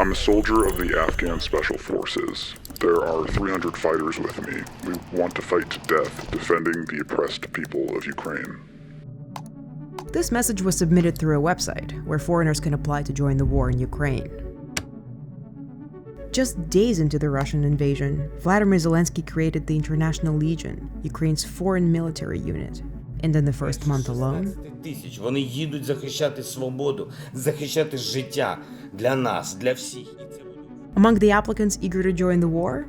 I'm a soldier of the Afghan Special Forces. There are 300 fighters with me. We want to fight to death, defending the oppressed people of Ukraine. This message was submitted through a website where foreigners can apply to join the war in Ukraine. Just days into the Russian invasion, Vladimir Zelensky created the International Legion, Ukraine's foreign military unit. And in the first month alone, Вони їдуть захищати свободу, захищати життя для нас, для всіх. among the applicants eager to join the war,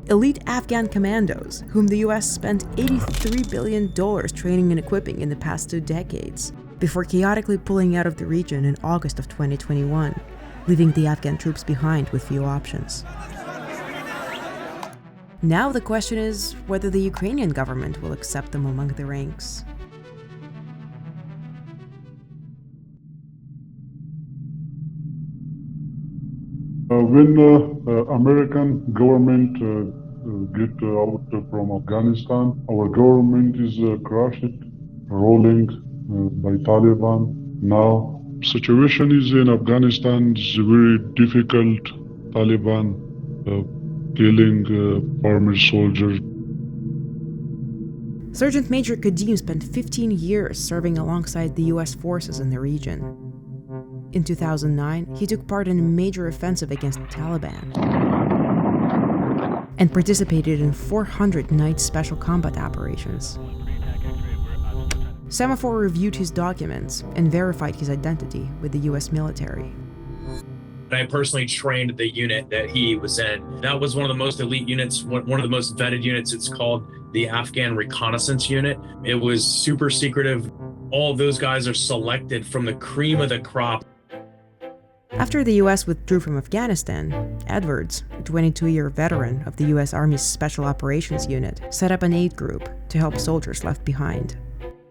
elite Afghan commandos, whom the US spent $83 billion training and equipping in the past 2 decades, before chaotically pulling out of the region in August of 2021, leaving the Afghan troops behind with few options. Now the question is whether the Ukrainian government will accept them among the ranks. When American government get out from Afghanistan, our government is crushed, rolling by Taliban. Now, situation is in Afghanistan is very difficult. Taliban killing former soldiers. Sergeant Major Kadim spent 15 years serving alongside the US forces in the region. In 2009, he took part in a major offensive against the Taliban and participated in 400 night special combat operations. Semafor reviewed his documents and verified his identity with the US military. I personally trained the unit that he was in. That was one of the most elite units, one of the most vetted units. It's called the Afghan Reconnaissance Unit. It was super secretive. All of those guys are selected from the cream of the crop. After the US withdrew from Afghanistan, Edwards, a 22-year veteran of the US Army's Special Operations Unit, set up an aid group to help soldiers left behind.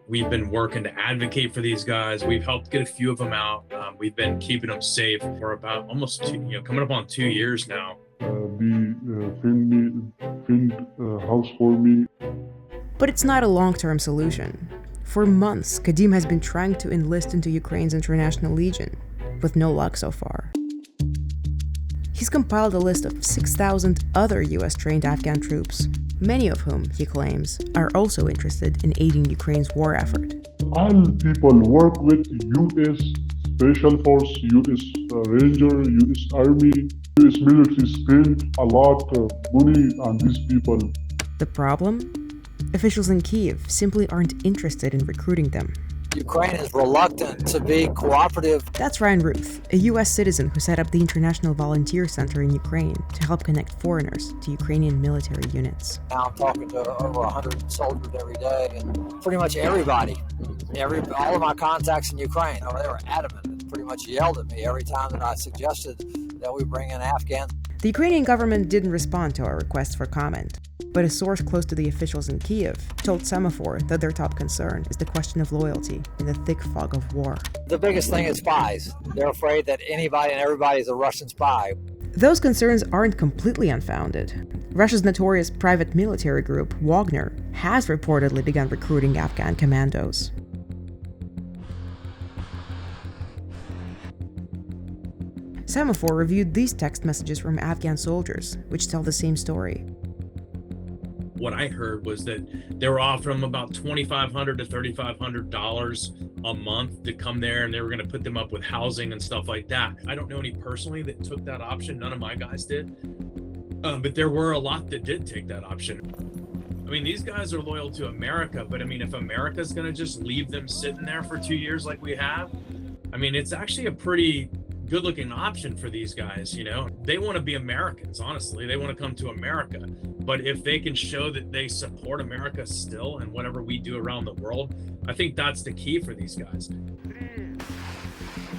We've been working to advocate for these guys. We've helped get a few of them out. We've been keeping them safe for about almost coming up on 2 years now. Find house for me. But it's not a long-term solution. For months, Kadim has been trying to enlist into Ukraine's International Legion, with no luck so far. He's compiled a list of 6,000 other US-trained Afghan troops, many of whom, he claims, are also interested in aiding Ukraine's war effort. All people work with US Special Force, US Ranger, US Army, US military spend a lot of money on these people. The problem? Officials in Kyiv simply aren't interested in recruiting them. Ukraine is reluctant to be cooperative. That's Ryan Ruth, a US citizen who set up the International Volunteer Center in Ukraine to help connect foreigners to Ukrainian military units. Now I'm talking to over 100 soldiers every day, and pretty much everybody, all of my contacts in Ukraine, they were adamant and pretty much yelled at me every time that I suggested that we bring in Afghans. The Ukrainian government didn't respond to our request for comment, but a source close to the officials in Kyiv told Semafor that their top concern is the question of loyalty in the thick fog of war. The biggest thing is spies. They're afraid that anybody and everybody is a Russian spy. Those concerns aren't completely unfounded. Russia's notorious private military group, Wagner, has reportedly begun recruiting Afghan commandos. Semafor reviewed these text messages from Afghan soldiers, which tell the same story. What I heard was that they were offering them about $2,500 to $3,500 a month to come there, and they were going to put them up with housing and stuff like that. I don't know any personally that took that option. None of my guys did. But there were a lot that did take that option. I mean, these guys are loyal to America, but I mean, if America's going to just leave them sitting there for 2 years like we have, I mean, it's actually a pretty good-looking option for these guys, They want to be Americans, honestly. They want to come to America. But if they can show that they support America still and whatever we do around the world, I think that's the key for these guys.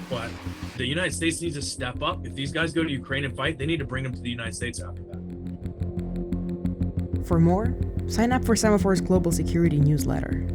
But the United States needs to step up. If these guys go to Ukraine and fight, they need to bring them to the United States after that. For more, sign up for Semafor's Global Security newsletter.